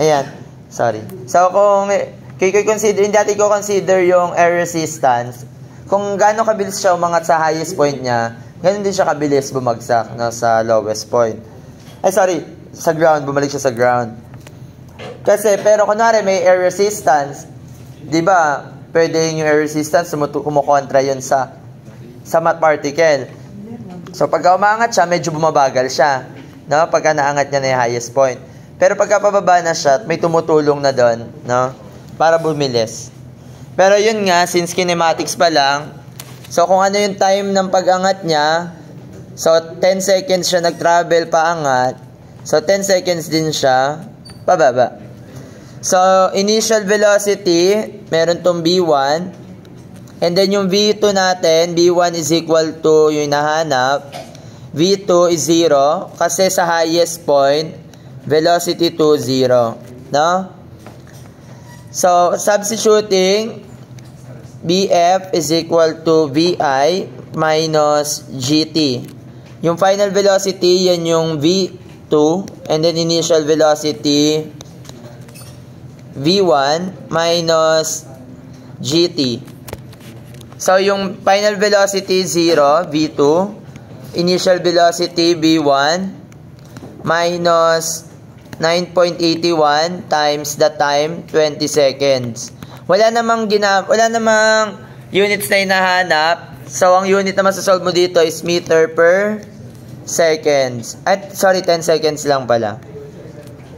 Ayan. Sorry. So, kung consider, dati ko consider yung air resistance, kung gaano kabilis siya umangat sa highest point niya, ganun din siya kabilis bumagsak no, sa lowest point. Ay, sorry. Sa ground. Bumalik siya sa ground. Kasi, pero kunwari may air resistance, di ba, pwede yung air resistance, kumukontra yun sa matte particle. So, pagka umangat siya, medyo bumabagal siya. No? Pagka naangat niya na yung highest point. Pero pagka pababa na siya, may tumutulong na doon, no? Para bumilis. Pero yun nga, since kinematics pa lang, so kung ano yung time ng pag-angat niya, so 10 seconds siya nag-travel paangat, so 10 seconds din siya pababa. So, initial velocity, meron tong V1, and then yung V2 natin, V1 is equal to yung nahanap, V2 is 0, kasi sa highest point, velocity to 0. No? So, substituting, BF is equal to VI minus GT. Yung final velocity, yan yung V2. And then initial velocity, V1 minus GT. So, yung final velocity, 0, V2. Initial velocity, V1 minus 9.81 times the time, 20 seconds. Wala namang units na hinahanap. So, ang unit na masasolve mo dito is meter per seconds. At, sorry, 10 seconds lang pala.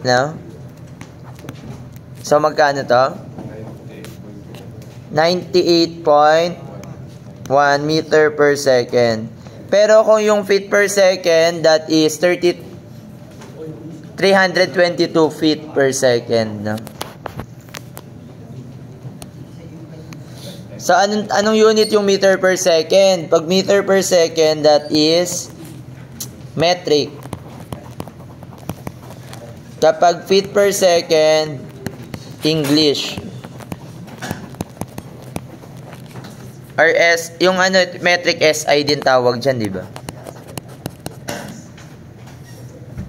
No? So, magkano to? 98.1 meter per second. Pero kung yung feet per second, that is 322 feet per second. No? So, anong unit yung meter per second? Pag meter per second, that is metric. Kapag feet per second, English. Or yung metric SI din tawag dyan, di ba?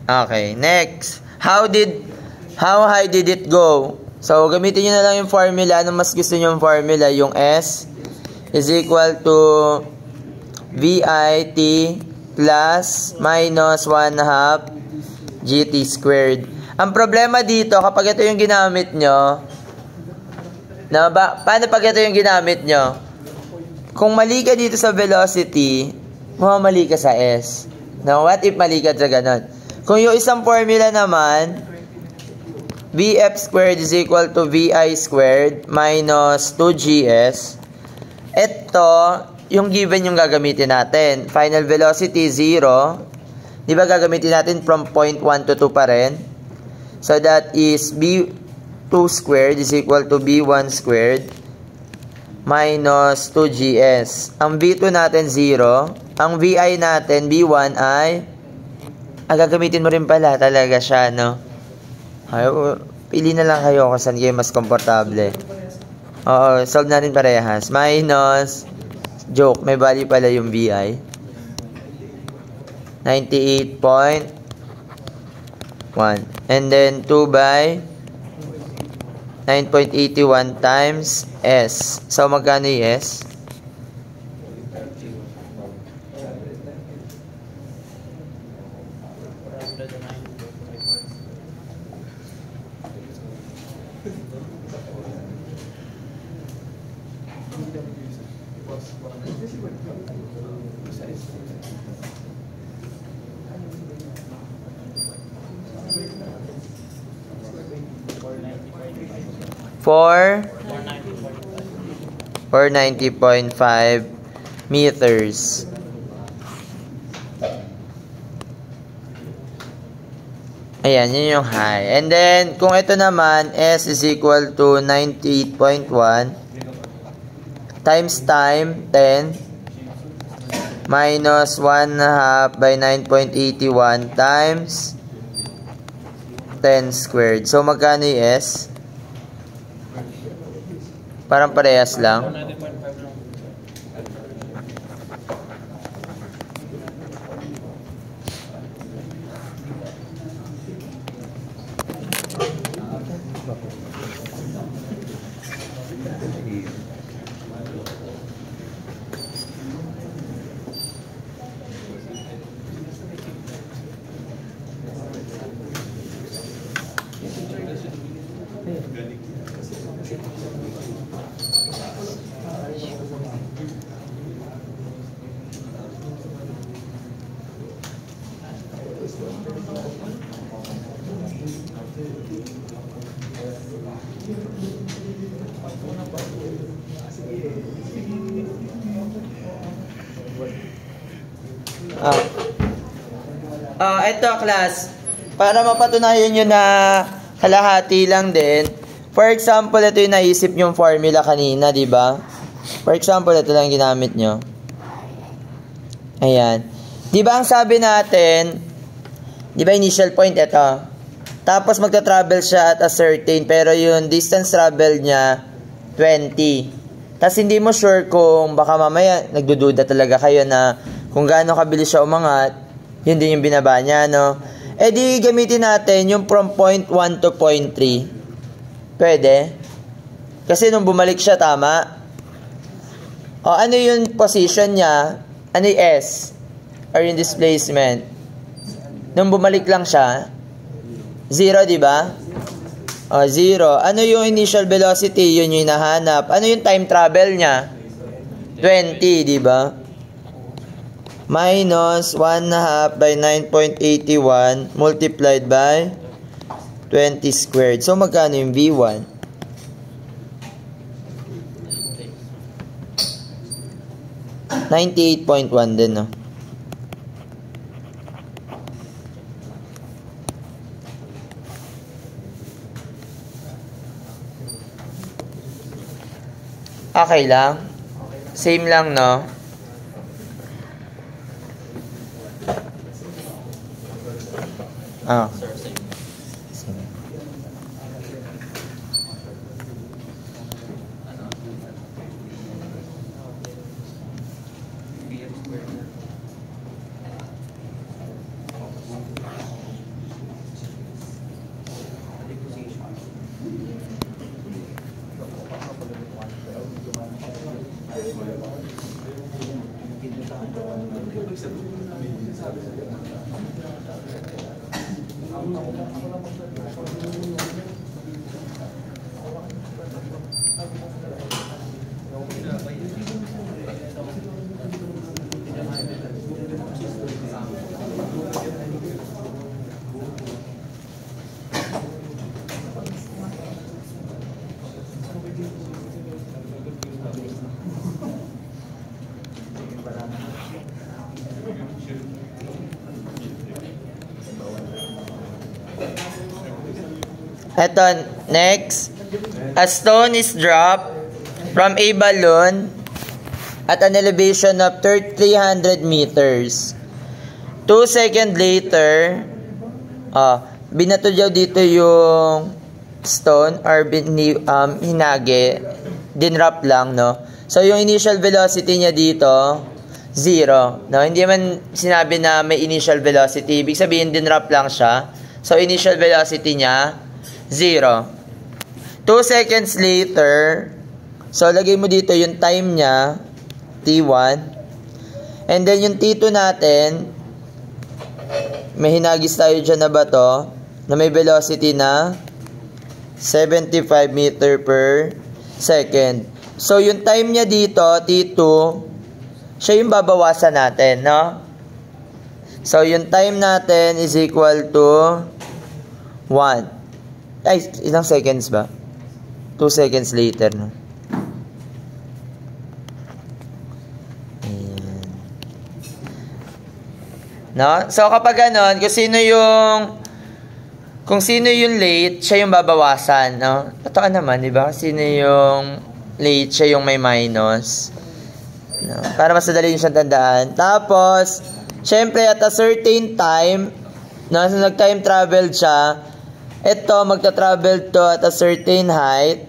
Okay, next. How high did it go? So, gamitin nyo na lang yung formula. Ano mas gusto nyo yung formula? Yung S is equal to VIT plus minus 1/2 GT squared. Ang problema dito, kapag ito yung ginamit nyo, paano pag ito yung ginamit nyo? Kung mali ka dito sa velocity, mali ka sa S. Now, what if mali ka sa ganun? Kung yung isang formula naman, VF squared is equal to VI squared minus 2GS. Ito, yung given yung gagamitin natin. Final velocity 0. Di ba gagamitin natin from point 1 to 2 pa rin? So that is B2 squared is equal to B1 squared minus 2GS. Ang V2 natin 0. Ang VI natin, B1 ay gagamitin mo rin pala talaga siya, no? Pili na lang kayo kung saan kayo mas komportable. Oo, solve natin parehas. Minus, joke, may value pala yung VI. 98.1. And then, 2 by 9.81 times S. So, magkano yung S? For 490.5 meters. Ayan, yun yung high. And then, kung ito naman, S is equal to 98.1 times time, 10, minus 1/2 by 9.81 times 10 squared. So, magkano yung S? Parang parehas lang. Ito class, para mapatunayan nyo na kalahati lang din. For example, ito yung naisip yung formula kanina, di ba? For example, ito lang ginamit nyo. Ayan. Di ba ang sabi natin, di ba initial point ito? Tapos magta-travel siya at a certain, pero yung distance travel niya, 20. Tapos hindi mo sure kung baka mamaya nagdududa talaga kayo na kung gaano kabilis siya umangat, yun din yung binaba niya, no? Eh di gamitin natin yung from point 1 to point 3. Pwede? Kasi nung bumalik siya, tama? O ano yung position niya? Ano yung S? Or yung displacement? Nung bumalik lang siya, 0, di ba? O, 0. Ano yung initial velocity? Yun yung hinahanap. Ano yung time travel niya? 20, di ba? Minus 1/2 by 9.81 multiplied by 20 squared. So, magkano yung V1? $98.1 din, no? Okay lang? Same lang, no? Eto, next. A stone is dropped from a balloon at an elevation of 300 meters. 2 seconds later, binato daw dito yung stone or hinage, dinrap lang, no? So, yung initial velocity niya dito, 0. No? Hindi man sinabi na may initial velocity. Ibig sabihin, dinrap lang siya. So, initial velocity niya, 0. 2 seconds later, so lagay mo dito yung time niya, T1. And then yung T2 natin, may hinagis tayo dyan na bato, na may velocity na 75 meter per second. So yung time niya dito, T2, siya yung babawasan natin, no? So yung time natin is equal to 1. Ay, ilang seconds ba? 2 seconds later, no? Ayan. No? So, kapag ganon, kung sino yung late, siya yung babawasan, no? Totoo naman, di ba? Sino yung late, siya yung may minus. No? Para mas madali yung siyang tandaan. Tapos, syempre, at a certain time, no? So, nag-time travel siya, ito, magta-travel to at a certain height.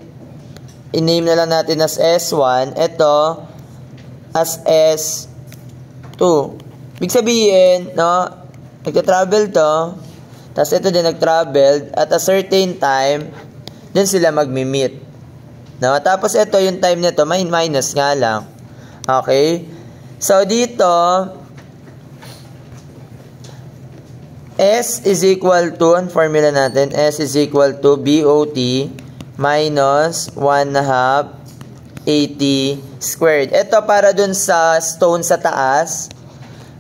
I-name na lang natin as S1. Ito, as S2. Ibig sabihin, no, magta-travel to. Tapos ito din nag-travel. At a certain time, dun sila mag-meet. No? Tapos ito, yung time nito, may minus nga lang. Okay? So, dito, S is equal to, ang formula natin, S is equal to BOT minus 1/2 80 squared. Ito para dun sa stone sa taas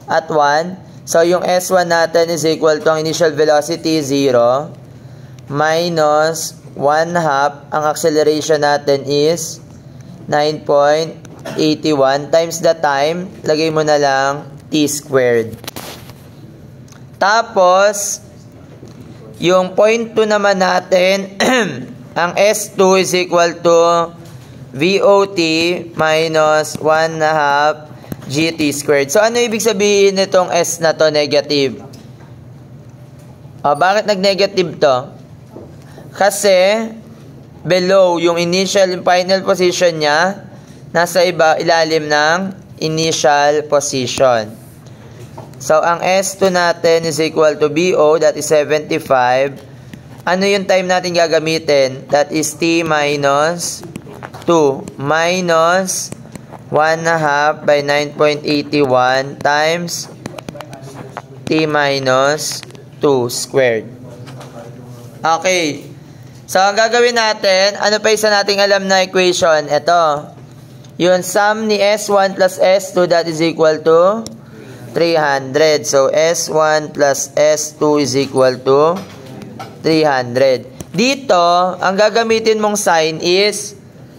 at 1. So, yung S1 natin is equal to ang initial velocity 0 minus 1/2. Ang acceleration natin is 9.81 times the time. Lagay mo na lang t squared. Tapos, yung point 2 naman natin, ang S2 is equal to VOT minus 1/2 GT squared. So, ano ibig sabihin nitong S na to, negative? Bakit nag-negative to? Kasi, below yung initial and final position niya, nasa ilalim ng initial position. So, ang S2 natin is equal to BO, that is 75. Ano yung time natin gagamitin? That is T minus 2 minus 1/2 by 9.81 times T minus 2 squared. Okay. So, ang gagawin natin, ano pa isa nating alam na equation? Ito. Yung sum ni S1 plus S2, that is equal to 300. So, S1 plus S2 is equal to 300. Dito, ang gagamitin mong sign is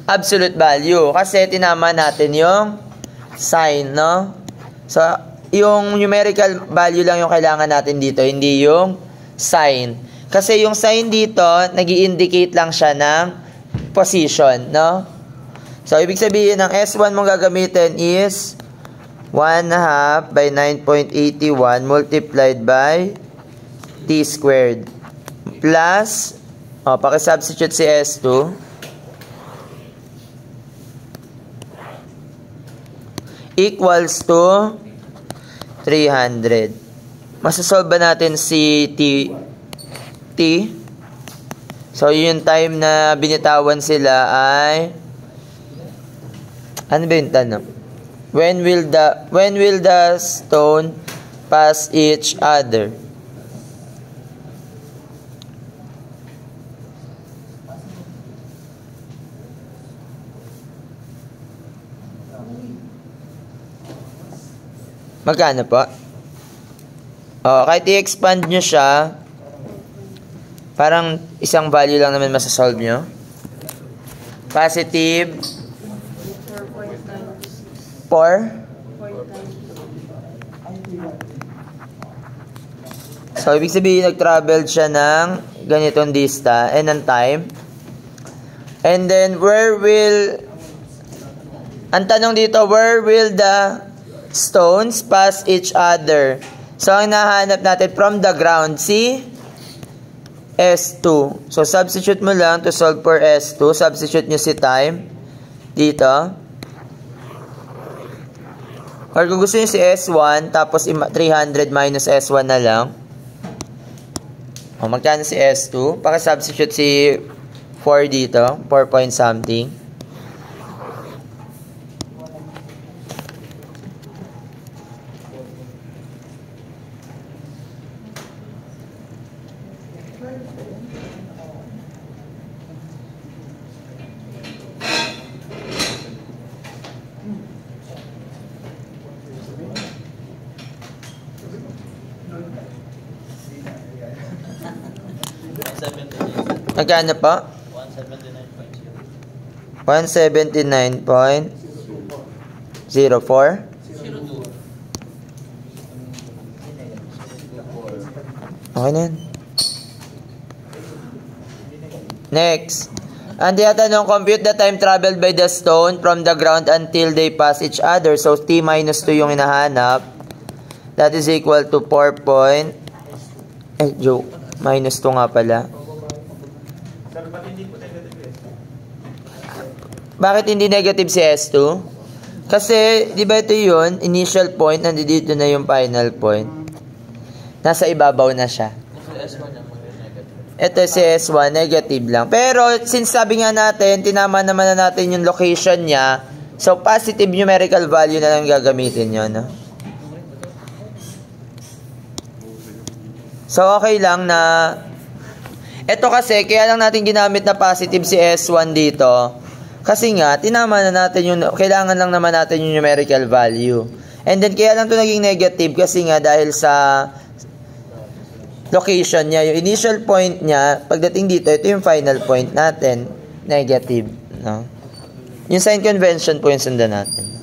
absolute value. Kasi tinama natin yung sign, no? So, yung numerical value lang yung kailangan natin dito, hindi yung sign. Kasi yung sign dito, nag-i-indicate lang siya ng position, no? So, ibig sabihin, ang S1 mong gagamitin is 1/2 by 9.81 multiplied by t squared plus, pakisubstitute si S2, equals to 300. Masasolve ba natin si T? So, yung time na binitawan sila ay, ano ba yung tanong? When will the stone pass each other? Magkano po? Kahit i-expand nyo siya, parang isang value lang naman masasolve nyo. Positive 4. So, ibig sabihin, nag-travel siya ng ganitong dista and ng time. And then, ang tanong dito, where will the stones pass each other? So, ang nahanap natin from the ground, si S2. So, substitute mo lang to solve for S2. Substitute nyo si time dito. Or kung gusto nyo si S1, tapos 300 minus S1 na lang. Magkano si S2? Paka-substitute si 4 dito. 4 point something. Magkano po? 179.04. Okay na yan. Next. Ang tinatanong, compute the time traveled by the stone from the ground until they pass each other. So, t minus 2 yung hinahanap. That is equal to 4 point... joke. Minus 2 nga pala. Bakit hindi negative si S2? Kasi, di ba ito yun, initial point, nandito na yung final point. Nasa ibabaw na siya. Ito si S1, negative lang. Pero, since sabi nga natin, tinama naman na natin yung location niya, so positive numerical value na lang gagamitin yun, no? So, okay lang na Ito kasi, kaya lang natin ginamit na positive si S1 dito. Kasi nga, tinama na natin yung, kailangan lang naman natin yung numerical value. And then, kaya lang ito naging negative kasi nga dahil sa location niya. Yung initial point niya, pagdating dito, ito yung final point natin, negative. No? Yung sign convention po yung sundan natin.